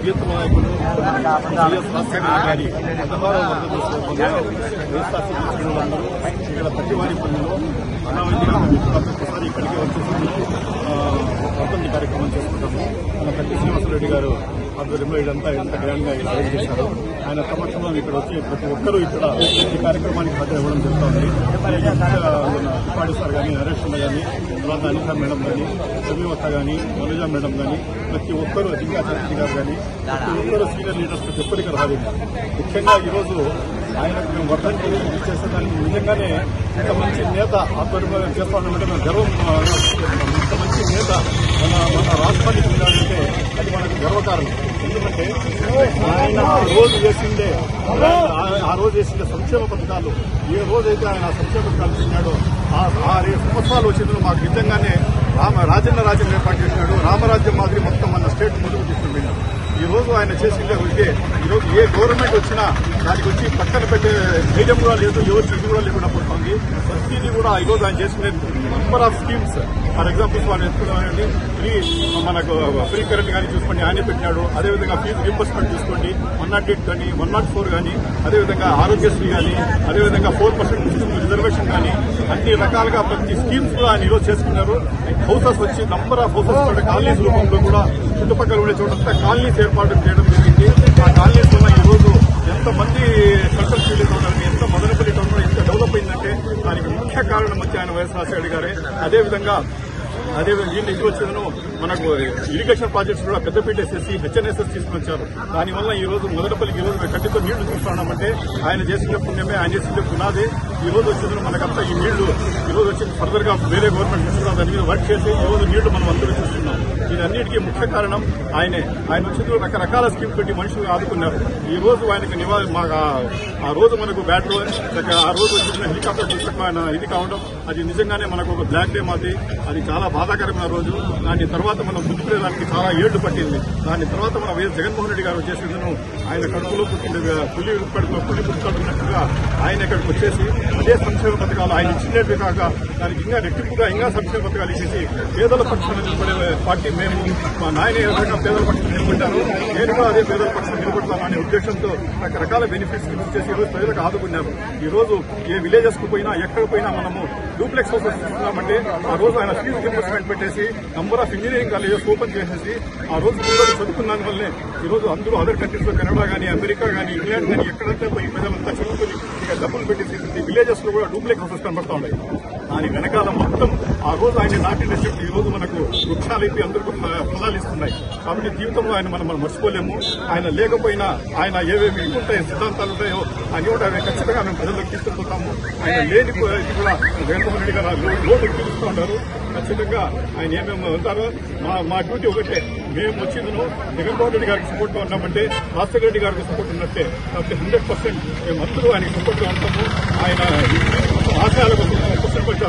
ప్రియత నాయకులు వైఎస్ రాజశేఖర గారి 16వ వర్ధంతి సందర్భంగా వైఎస్ఆర్సీపీ ఇక్కడ పట్టివారిపల్లిలో అనావధిగా ఒకసారి ఇక్కడికి వచ్చేసి వర్ధంతి కార్యక్రమం చేసుకుంటాము. మన పట్టి శ్రీనివాసరెడ్డి గారు ఆధ్వర్యంలో ఇదంతా ఎంత గ్రాండ్ గా అరేంజ్ చేశారు. ఆయన సమక్షంలో ఇక్కడ వచ్చి ప్రతి ఒక్కరూ ఇక్కడ ఈ కార్యక్రమానికి హాజరు ఇవ్వడం జరుగుతుంది. ఉపాడి సార్ కానీ, నరేష్ అన్న కానీ, తర్వాత అనిత మేడం కానీ, సమీవత్త కానీ, మనోజ మేడం కానీ, ప్రతి ఒక్కరూ జింగాచార్య గారు కానీ, ప్రతి ఒక్కరూ సీనియర్ లీడర్స్ ప్రతి ఒక్కరికి రాదు. ముఖ్యంగా ఈరోజు ఆయనకు మేము వర్ధంతి చేసేదానికి నిజంగానే ఇంత మంచి నేత ఆధ్వర్యంలో చేస్తామంటే మేము గర్వం. ఇంత మంచి నేత మన రాష్ట్రానికి ఉండాలంటే అది మనకు గర్వకారణం. ఎందుకంటే ఆయన ఆ రోజు వేసిందే సంక్షేమ పథకాలు, ఏ రోజైతే ఆయన సంక్షేమ పథకాలు తిన్నాడో ఆ 6 సంవత్సరాలు వచ్చిందో మాకు నిజంగానే రాజ్యం ఏర్పాటు చేసినాడు. రామరాజ్యం మాదిరి మొత్తం మన స్టేట్ ముందుకు తీసుకుపోయినాడు. ఈ రోజు ఆయన చేసిందే ఉంటే ఈరోజు ఏ గవర్నమెంట్ వచ్చినా దానికి వచ్చి పక్కన పెట్టే ధైర్యం కూడా లేదు, ఎవరు చెట్టు కూడా లేకుండా పోతుంది. ప్రతిదీ కూడా ఈరోజు ఆయన చేసిన number of schemes, for examples వాళ్ళు ఎత్తుకున్నామండి, మనకు ఫ్రీ కరెంట్ కానీ చూసుకోండి ఆయనే పెట్టినాడు. అదేవిధంగా ఫీజు రీంబర్స్మెంట్ చూసుకోండి, 108 కానీ 104 కానీ, అదేవిధంగా ఆరోగ్యశ్రీ కానీ, అదేవిధంగా 4% ముస్లిం రిజర్వేషన్ కానీ, అన్ని రకాలుగా ప్రతి స్కీమ్స్ కూడా ఆయన ఈరోజు చేసుకున్నారు. హౌసెస్ వచ్చి నంబర్ ఆఫ్ హౌసెస్ కూడా కాలనీస్ రూపంలో కూడా చుట్టుపక్కల ఉండే చోటంతా కాలనీస్ ఏర్పాటు చేయడం జరిగింది. ఆ కాలనీస్ వల్ల ఈ రోజు ఎంతమంది కల్చర్ ఫీల్డ్ టౌన్, ఎంత మదనపల్లి టౌన్ ఎంత డెవలప్ అయిందంటే దానికి ముఖ్య కారణం వచ్చి ఆయన వైఎస్ రాజశేఖర గారే. అదేవిధంగా దీన్ని ఇది వచ్చేదను మనకు ఇరిగేషన్ ప్రాజెక్ట్స్ కూడా పెద్దపీట వేసేసి హెచ్ఎన్ఎస్ఎస్ తీసుకుని వచ్చారు. దానివల్ల ఈ రోజు మదనపల్లికి ఈ రోజు కంటితో నీళ్లు చూస్తున్నామంటే ఆయన చేసిన పుణ్యమే, ఆయన చేసిన పునాదే. ఈ రోజు వచ్చేది మనకంతా ఈ నీళ్లు ఈ రోజు వచ్చి ఫర్దర్ గా వేరే గవర్నమెంట్ తీసుకున్నాం, దాని మీద వర్క్ చేసి ఈ రోజు నీళ్లు మనం అందరూ చూస్తున్నాం. దీనన్నిటికీ ముఖ్య కారణం ఆయనే. ఆయన వచ్చేందుకు రకరకాల స్కీమ్ పెట్టి మనుషులు ఆదుకున్నారు. ఈ రోజు ఆయనకు ఆ రోజు మనకు బ్యాటరీ ఆ రోజు వచ్చిన హెలికాప్టర్ పుస్తకం ఇది కావడం అది నిజంగానే మనకు ఒక బ్లాక్ డే మాది. అది చాలా బాధాకరమైన రోజు. దాని తర్వాత మనం గుర్తుపెట్టడానికి చాలా ఏళ్లు పట్టింది. దాని తర్వాత మన వైఎస్ జగన్మోహన్ రెడ్డి గారు వచ్చేసిందను ఆయన కడుపులో పుట్టిన పులి పుట్టుకుంటున్నట్టుగా ఆయన ఇక్కడికి వచ్చేసి అదే సంక్షేమ పథకాలు ఆయన ఇచ్చినట్టు కాక దానికి ఇంకా రెట్టింపుగా ఇంకా సంక్షేమ పథకాలు ఇచ్చేసి పేదల పక్షాన నిలబడే పార్టీ మేము. మా నాయన ఏ విధంగా పేదల పక్షాన నిలబడ్డాను, నేను కూడా అదే పేదల పక్షాన నిలబడతాననే ఉద్దేశంతో రకరకాల బెనిఫిట్స్ ఇచ్చేసి ఈ రోజు ప్రజలకు ఆదుకున్నారు. ఈ రోజు ఏ విలేజెస్ కు పోయినా ఎక్కడ పోయినా మనము డూప్లెక్స్ హౌసెస్ ఇస్తున్నామంటే ఆ రోజు ఆయన ఫీజు రీంబర్స్మెంట్ పెట్టేసి number of engineering colleges open చేసేసి ఆ రోజు పిల్లలు చదువుకున్న వల్లే ఈ రోజు అందరూ అదర్ కంట్రీస్ లో కెనడా కానీ, అమెరికా కానీ, ఇంగ్లాండ్ కానీ ఎక్కడంటే పోయి ప్రజలంతా చదువుకుని ఇక డబ్బులు పెట్టేసి విలేజెస్ లో కూడా డూప్లెక్స్ హౌసెస్ కనబడతా ఉన్నాయి. దాని వెనకాల మొత్తం ఆ రోజు ఆయన నాటిన శక్తి ఈ రోజు మనకు వృక్షాలైతే అందరికీ ఫలాలు ఇస్తున్నాయి. కాబట్టి జీవితంలో ఆయన మనం మర్చిపోలేము. ఆయన లేకపోయినా ఆయన ఏవేవి ఉంటాయి సిద్ధాంతాలు ఉంటాయో అని కూడా ఖచ్చితంగా మేము ప్రజలకు తీసుకెళ్తున్నాము. ఆయన లేని కూడా జగన్మోహన్ రెడ్డి గారు లోటు తీరుస్తూ ఉంటారు. ఖచ్చితంగా ఆయన ఏమేమి ఉంటారో మా డ్యూటీ ఒకటే. మేము వచ్చిందను జగన్మోహన్ రెడ్డి గారికి సపోర్ట్ గా ఉన్నామంటే రాజశేఖర రెడ్డి గారికి సపోర్ట్ ఉన్నట్టే. కాబట్టి 100% మేము అందరూ ఆయనకి సపోర్ట్ గా ఉంటాము. ఆయన ఆశయాలకు 100%